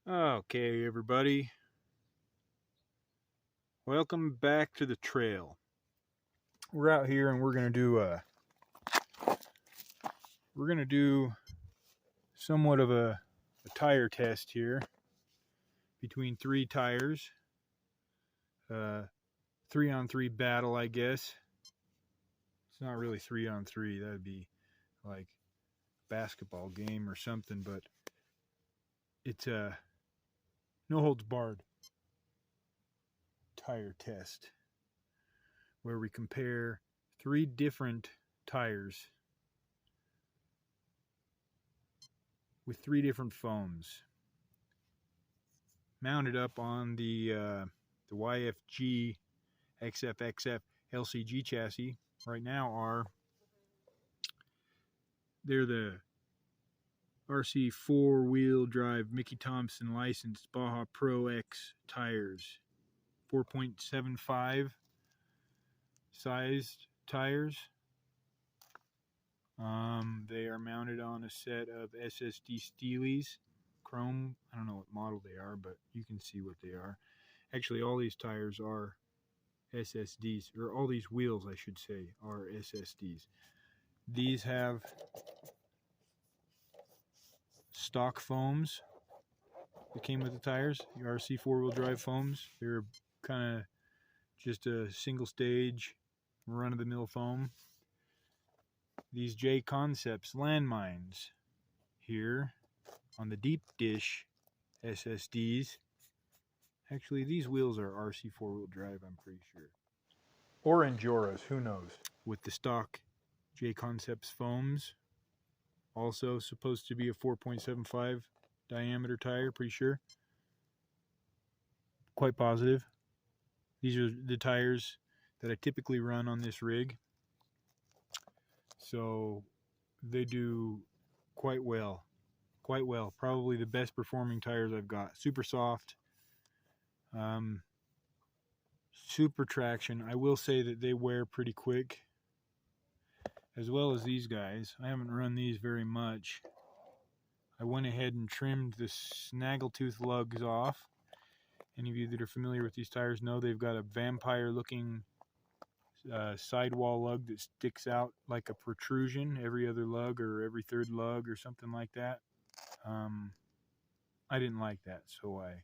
Okay, everybody. Welcome back to the trail. We're out here and we're gonna do somewhat of a tire test here between three tires. 3-on-3 battle, I guess. It's not really 3-on-3. That'd be like a basketball game or something, but it's a no holds barred tire test where we compare three different tires with three different foams mounted up on the YFG XFXF LCG chassis. Right now they're the Rc4 drive Mickey Thompson licensed Baja Pro X tires, 4.75 sized tires. They are mounted on a set of SSD Steelies, chrome. I don't know what model they are, but you can see what they are. Actually, all these tires are SSDs, or all these wheels, I should say, are SSDs. These have stock foams that came with the tires, the Rc4 drive foams. They're kind of just a single stage, run-of-the-mill foam. These J Concepts Landmines here on the deep dish SSDs. Actually, these wheels are Rc4 drive, I'm pretty sure. Or Enduras, who knows. With the stock J Concepts foams. Also supposed to be a 4.75 diameter tire, pretty sure. Quite positive. These are the tires that I typically run on this rig. So they do quite well. Probably the best performing tires I've got. Super soft. Super traction. I will say that they wear pretty quick, as well as these guys. I haven't run these very much. I went ahead and trimmed the snaggletooth lugs off. Any of you that are familiar with these tires know they've got a vampire looking sidewall lug that sticks out like a protrusion every other lug or every third lug or something like that. I didn't like that, so I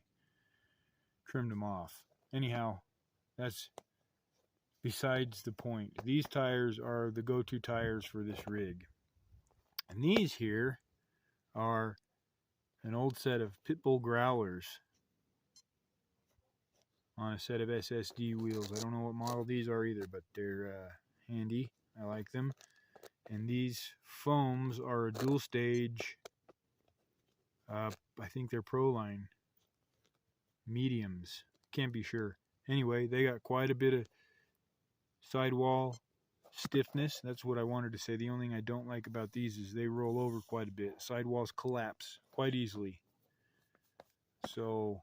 trimmed them off. Anyhow, that's besides the point. These tires are the go-to tires for this rig. And these here are an old set of Pitbull Growlers on a set of SSD wheels. I don't know what model these are either, but they're handy. I like them. And these foams are a dual stage, I think they're Proline mediums. Can't be sure. Anyway, they got quite a bit of sidewall stiffness. That's what I wanted to say. The only thing I don't like about these is they roll over quite a bit. Sidewalls collapse quite easily. So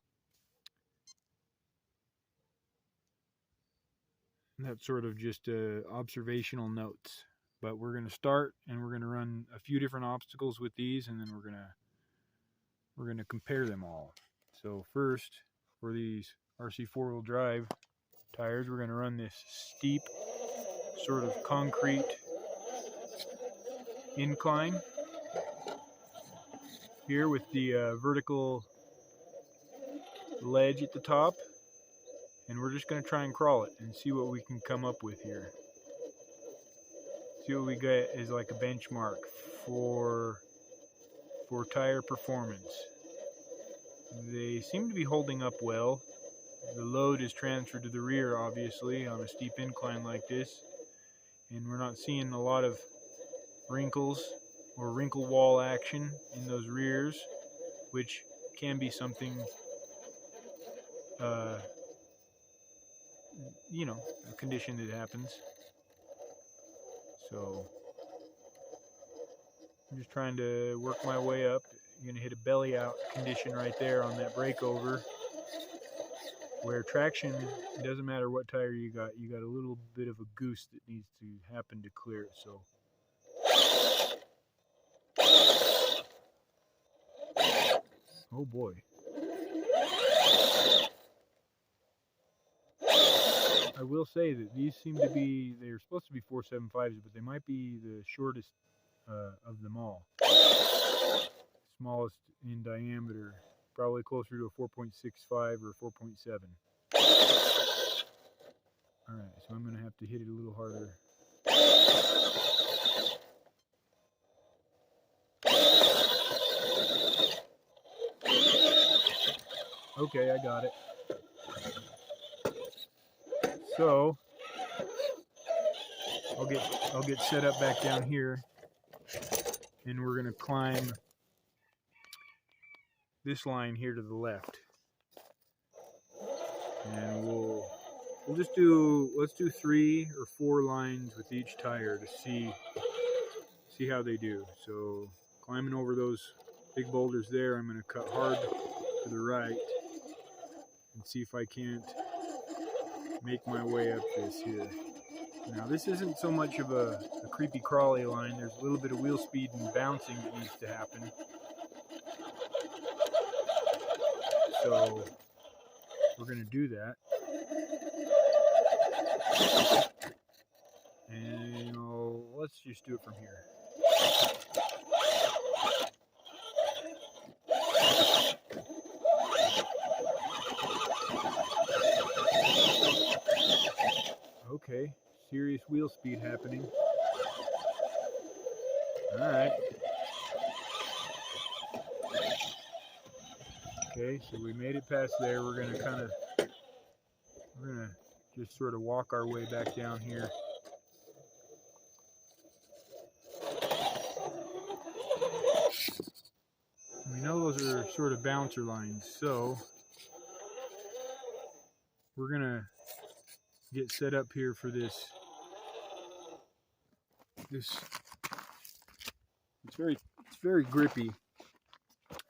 that's sort of just observational notes. But we're going to start and we're going to run a few different obstacles with these, and then we're going to compare them all. So first, for these Rc4 drive tires, we're going to run this steep sort of concrete incline here with the vertical ledge at the top, and we're just going to try and crawl it and see what we can come up with here. See what we get is like a benchmark for tire performance. They seem to be holding up well. The load is transferred to the rear, obviously, on a steep incline like this, and we're not seeing a lot of wrinkles or wrinkle wall action in those rears, which can be something, you know, a condition that happens. So I'm just trying to work my way up. You're gonna hit a belly out condition right there on that breakover, where traction, it doesn't matter what tire you got a little bit of a goose that needs to happen to clear it. So oh boy, I will say that these seem to be, they're supposed to be 475s, but they might be the shortest of them all. Smallest in diameter, probably closer to a 4.65 or 4.7. Alright, so I'm going to have to hit it a little harder. Okay, I got it. So I'll get set up back down here, and we're going to climb this line here to the left. And let's do 3 or 4 lines with each tire to see how they do. So climbing over those big boulders there, I'm going to cut hard to the right and see if I can't make my way up this here. Now this isn't so much of a creepy crawly line. There's a little bit of wheel speed and bouncing that needs to happen. So we're going to do that. And let's just do it from here. Okay, serious wheel speed happening. Alright. Okay, so we made it past there. We're gonna just sort of walk our way back down here. We know those are sort of bouncer lines, so we're gonna get set up here for this. It's very grippy,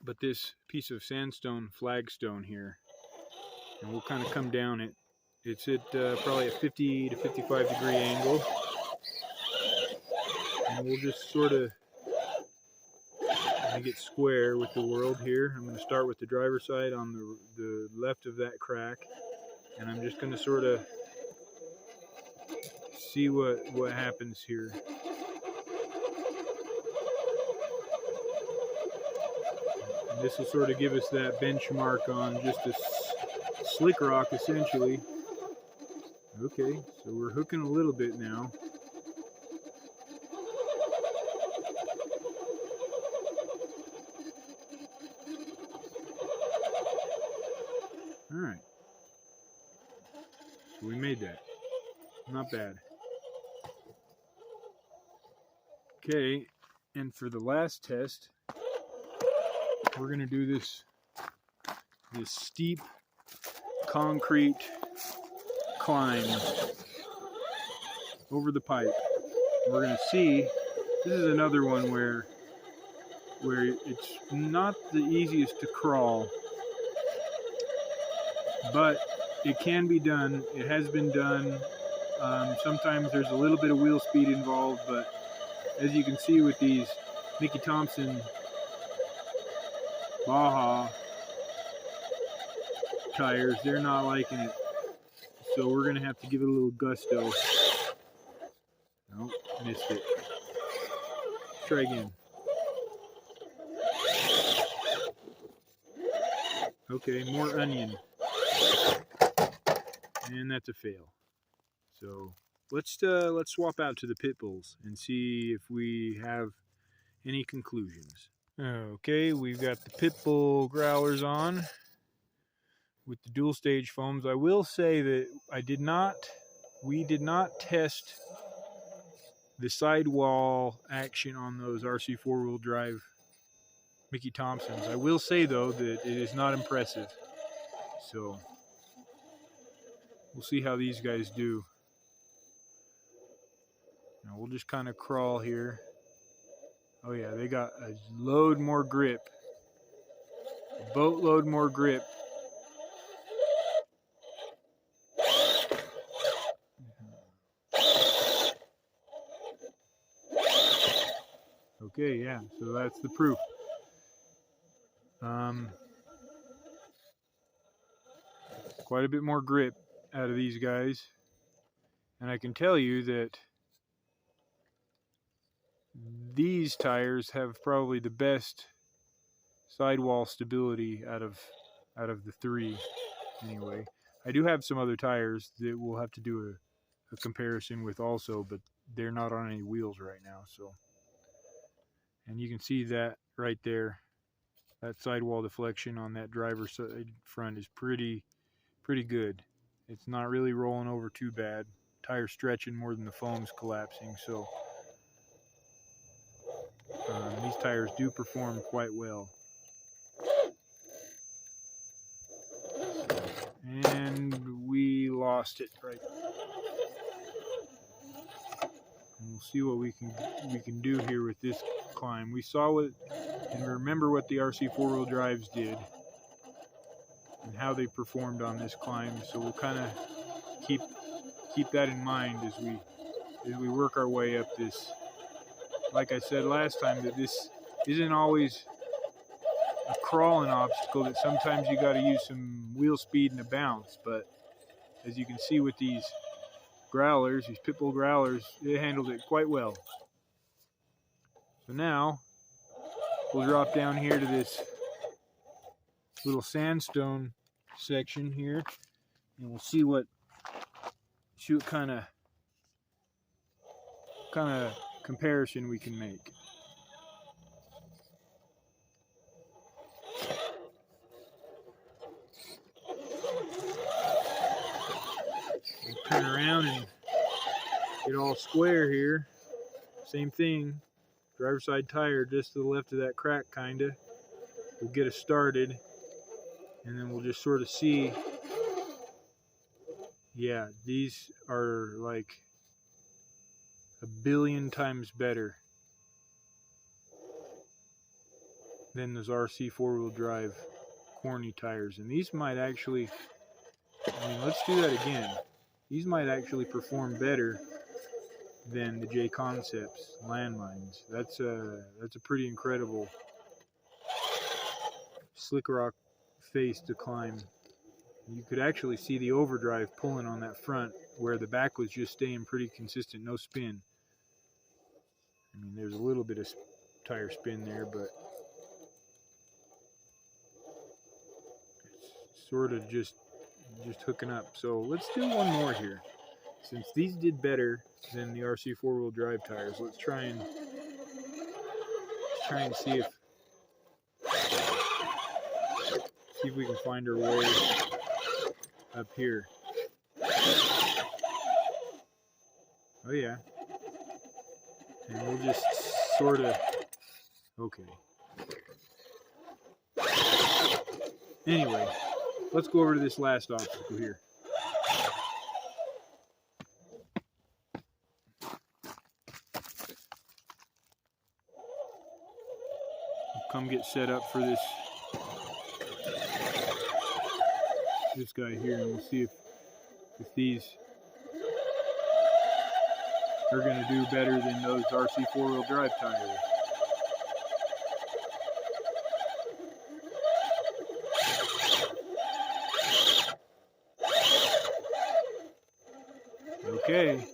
but this piece of sandstone flagstone here, and we'll kind of come down it. It's at probably a 50 to 55 degree angle, and we'll just sort of get square with the world here. I'm going to start with the driver's side on the left of that crack, and I'm just going to sort of see what happens here. And this will sort of give us that benchmark on just a slick rock essentially. Okay, so we're hooking a little bit now. Alright, so we made that. Not bad. Okay, and for the last test, we're going to do this steep concrete climb over the pipe. We're going to see, this is another one where it's not the easiest to crawl, but it can be done. It has been done. Sometimes there's a little bit of wheel speed involved, but as you can see with these Mickey Thompson Baja tires, they're not liking it. So we're going to have to give it a little gusto. Nope, missed it. Let's try again. Okay, more onion. And that's a fail. So let's swap out to the Pitbulls and see if we have any conclusions. Okay, we've got the Pitbull Growlers on with the dual stage foams. I will say that we did not test the sidewall action on those Rc4wheel drive Mickey Thompsons. I will say though that it is not impressive. So we'll see how these guys do. Now we'll just kind of crawl here. Oh yeah, they got a load more grip. A boatload more grip. Okay, yeah, so that's the proof. Quite a bit more grip out of these guys. And I can tell you that these tires have probably the best sidewall stability out of the three anyway. I do have some other tires that we'll have to do a comparison with also, but they're not on any wheels right now. So, and you can see that right there, that sidewall deflection on that driver's side front is pretty good. It's not really rolling over too bad. Tire stretching more than the foam's collapsing, so these tires do perform quite well. And we lost it right. And we'll see what we can do here with this climb. We saw what and remember what the RC4-wheel drives did and how they performed on this climb. So we'll kind of keep that in mind as we work our way up this. Like I said last time, that this isn't always a crawling obstacle, that sometimes you got to use some wheel speed and a bounce. But as you can see with these growlers, these Pitbull Growlers, they handled it quite well. So now we'll drop down here to this little sandstone section here, and we'll see what kind of comparison we can make. We'll turn around and get all square here. Same thing, driver's side tire just to the left of that crack kinda. We'll get us started and then we'll just sort of see. Yeah, these are like a billion times better than those RC4-wheel drive corny tires. And these might actually, I mean, let's do that again. These might actually perform better than the J Concepts Landmines. That's a pretty incredible slick rock face to climb. You could actually see the overdrive pulling on that front where the back was just staying pretty consistent, no spin. I mean, there's a little bit of tire spin there, but it's sort of just hooking up. So let's do one more here. Since these did better than the RC4-wheel drive tires, let's try and see if we can find our way up here. Oh yeah. And we'll just sort of, okay. Anyway, let's go over to this last obstacle here. We'll come get set up for this guy here, and we'll see if these are going to do better than those RC4-wheel drive tires. Okay.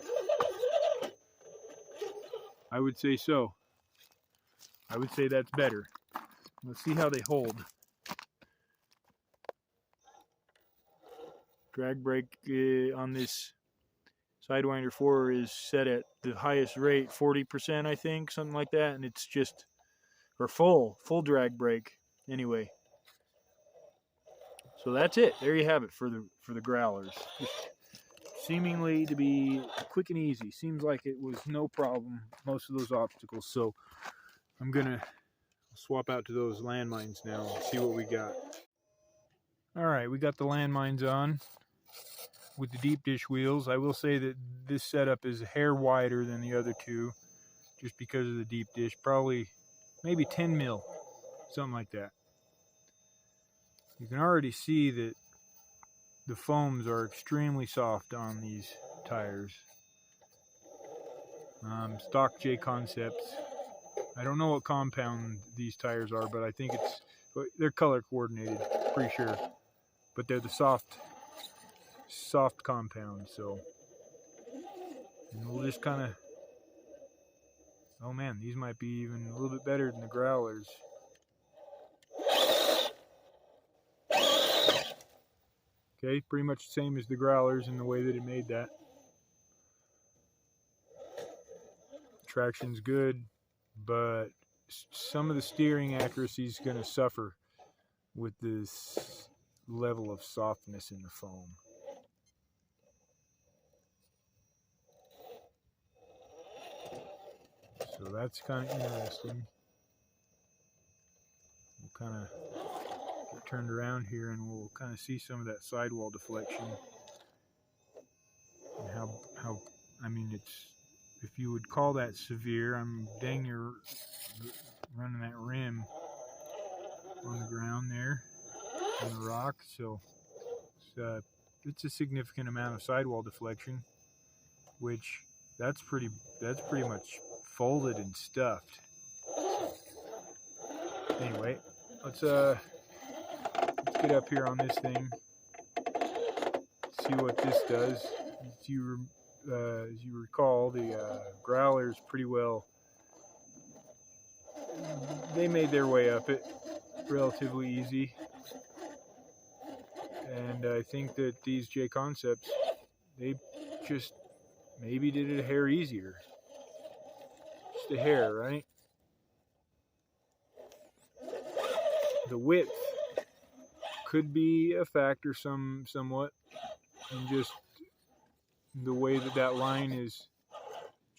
I would say so. I would say that's better. Let's see how they hold. Drag brake on this Sidewinder 4 is set at the highest rate, 40%, I think, something like that, and it's just, or full drag brake. Anyway, so that's it. There you have it for the Growlers. Just seemingly to be quick and easy. Seems like it was no problem, most of those obstacles. So I'm gonna swap out to those Landmines now and see what we got. All right, we got the Landmines on with the deep dish wheels. I will say that this setup is a hair wider than the other two just because of the deep dish. Probably maybe 10 mil, something like that. You can already see that the foams are extremely soft on these tires. Stock J Concepts. I don't know what compound these tires are, but I think they're color coordinated, pretty sure. But they're the soft compound, so And we'll just kind of, oh man, these might be even a little bit better than the Growlers. Okay, pretty much the same as the Growlers in the way that it made that. Traction's good, but some of the steering accuracy is going to suffer with this level of softness in the foam. So that's kind of interesting. We'll kind of get turned around here and we'll kind of see some of that sidewall deflection. And how I mean, it's, if you would call that severe, I'm dang near running that rim on the ground there on the rock. So it's a significant amount of sidewall deflection, which that's pretty much folded and stuffed. Anyway, let's get up here on this thing, see what this does. As you recall, the Growlers pretty well, they made their way up it relatively easy, and I think that these J Concepts, they just maybe did it a hair easier. Just a hair, right? The width could be a factor somewhat, and just the way that line is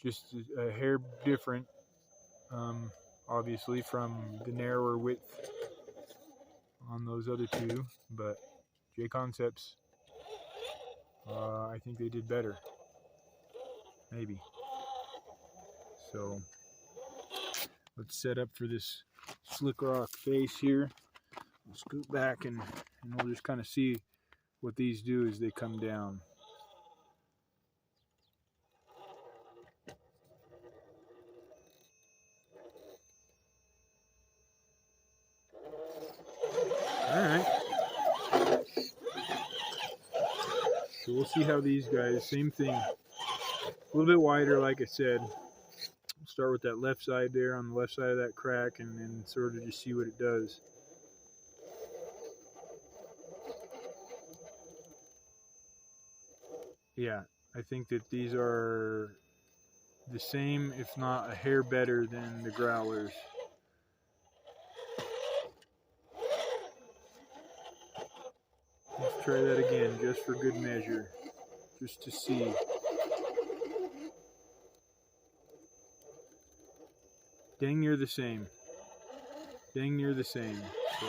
just a hair different, obviously, from the narrower width on those other two, but J Concepts, I think they did better, maybe. So let's set up for this slick rock face here. We'll scoot back and we'll just kind of see what these do as they come down. Alright. So we'll see how these guys, same thing. A little bit wider, like I said. We'll start with that left side there, on the left side of that crack, and then sort of just see what it does. Yeah, I think that these are the same, if not a hair better than the Growlers. Let's try that again, just for good measure, just to see. Dang near the same. Dang near the same. So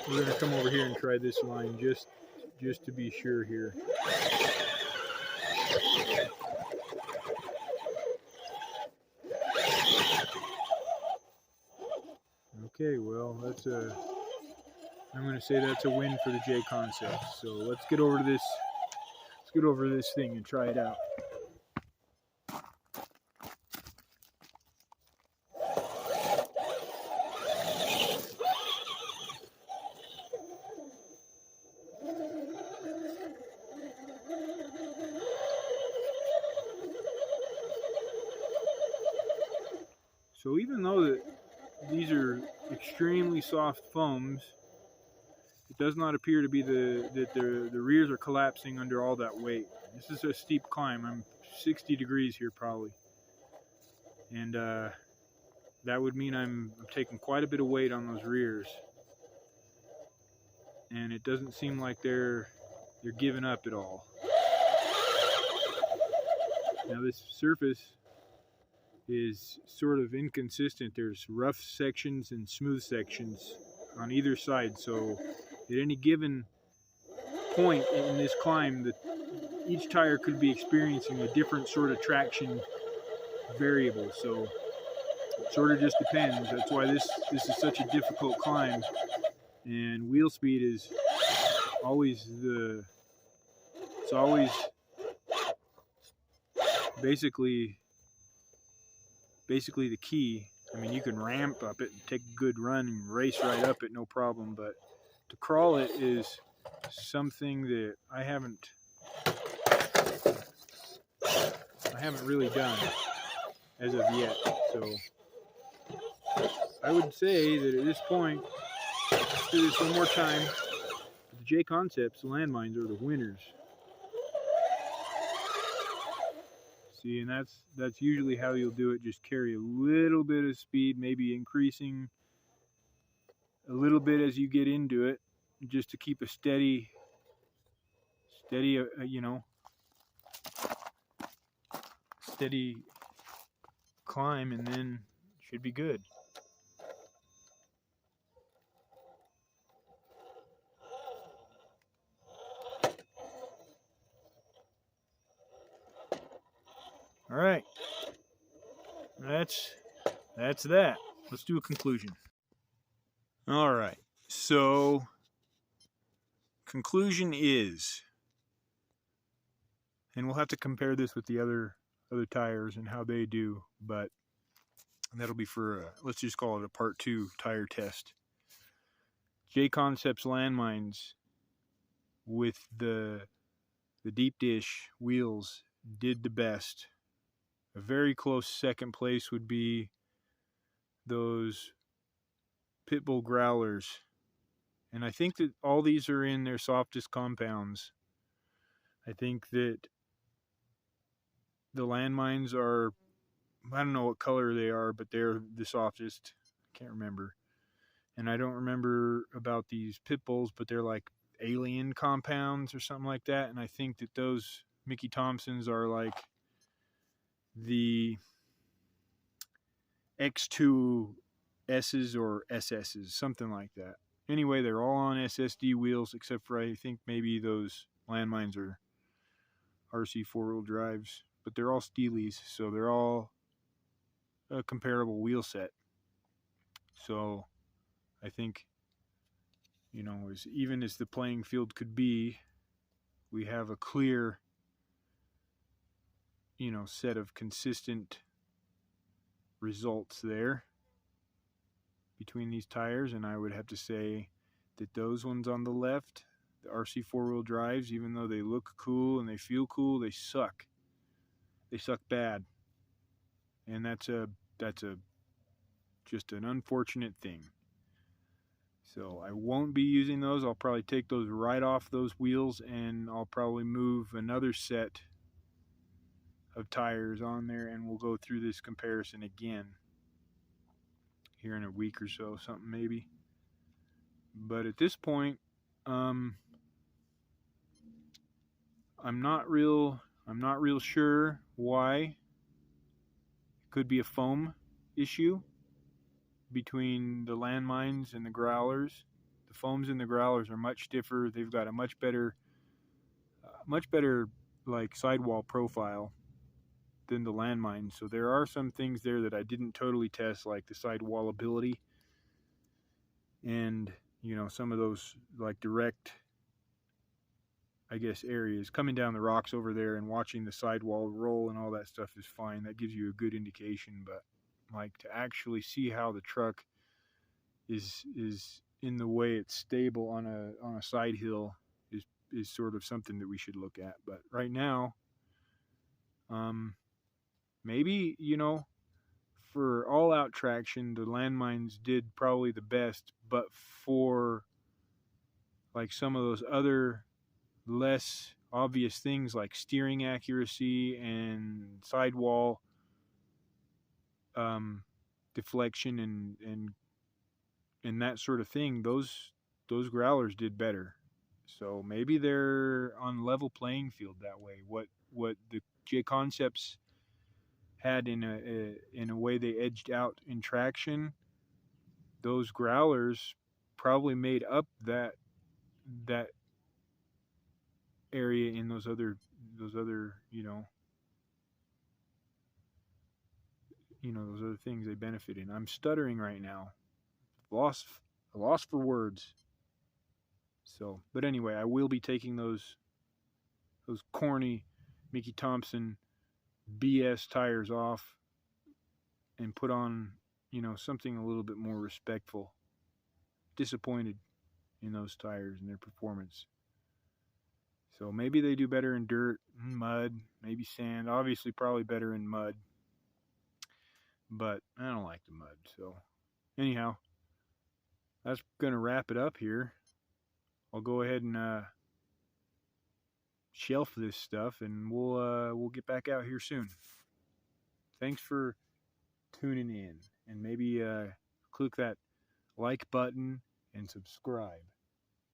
we're gonna come over here and try this line just to be sure here. Okay, well, that's I'm going to say that's a win for the J Concept. So let's get over to this. Let's get over to this thing and try it out. So even though that these are extremely soft foams, it does not appear to be that the rears are collapsing under all that weight. This is a steep climb. I'm 60 degrees here probably, and that would mean I'm taking quite a bit of weight on those rears, and it doesn't seem like they're giving up at all. Now this surface is sort of inconsistent. There's rough sections and smooth sections on either side, so at any given point in this climb, each tire could be experiencing a different sort of traction variable. So it sort of just depends. That's why this is such a difficult climb, and wheel speed is always basically the key. I mean, you can ramp up it and take a good run and race right up it, no problem, but to crawl it is something that I haven't I haven't really done as of yet. So I would say that at this point, let's do this one more time. The J Concepts Landmines are the winners. See, and that's usually how you'll do it. Just carry a little bit of speed, maybe increasing a little bit as you get into it, just to keep a steady, you know, steady climb, and then it should be good. All right, that's that. Let's do a conclusion. All right, so conclusion is, and we'll have to compare this with the other tires and how they do, but that'll be for let's just call it a part 2 tire test. J Concepts Landmines with the deep dish wheels did the best. A very close second place would be those Pitbull Growlers. And I think that all these are in their softest compounds. I think that the Landmines are, I don't know what color they are, but they're the softest. I can't remember. And I don't remember about these Pitbulls, but they're like alien compounds or something like that. And I think that those Mickey Thompsons are like the X2S's or SS's, something like that. Anyway, they're all on SSD wheels, except for I think maybe those Landmines are Rc4wd drives, but they're all Steelies, so they're all a comparable wheel set. So I think, you know, as even as the playing field could be, we have a clear, you know, set of consistent results there between these tires. And I would have to say that those ones on the left, the Rc4wd drives, even though they look cool and they feel cool, they suck. They suck bad. And that's just an unfortunate thing. So I won't be using those. I'll probably take those right off those wheels, and I'll probably move another set of tires on there, and we'll go through this comparison again here in a week or so, something maybe. But at this point, I'm not real sure why. It could be a foam issue between the Landmines and the Growlers. The foams in the Growlers are much stiffer. They've got a much better like sidewall profile than the Landmines. So there are some things there that I didn't totally test, like the sidewallability and, you know, some of those like direct, I guess, areas coming down the rocks over there and watching the sidewall roll and all that stuff is fine. That gives you a good indication, but like to actually see how the truck is in the way it's stable on a side hill is sort of something that we should look at. But right now, maybe, you know, for all out traction, the Landmines did probably the best, but for like some of those other less obvious things like steering accuracy and sidewall deflection and that sort of thing, those Growlers did better. So maybe they're on level playing field that way. What the J Concepts had in a way they edged out in traction, those Growlers probably made up that area in those other those other things they benefit in. I'm stuttering right now. Lost for words. So, but anyway, I will be taking those corny Mickey Thompson BS tires off and put on, you know, something a little bit more respectful. Disappointed in those tires and their performance. So maybe they do better in dirt, mud, maybe sand. Obviously, probably better in mud. But I don't like the mud. So anyhow, that's going to wrap it up here. I'll go ahead and shelf this stuff, and we'll get back out here soon. Thanks for tuning in, and maybe click that like button and subscribe.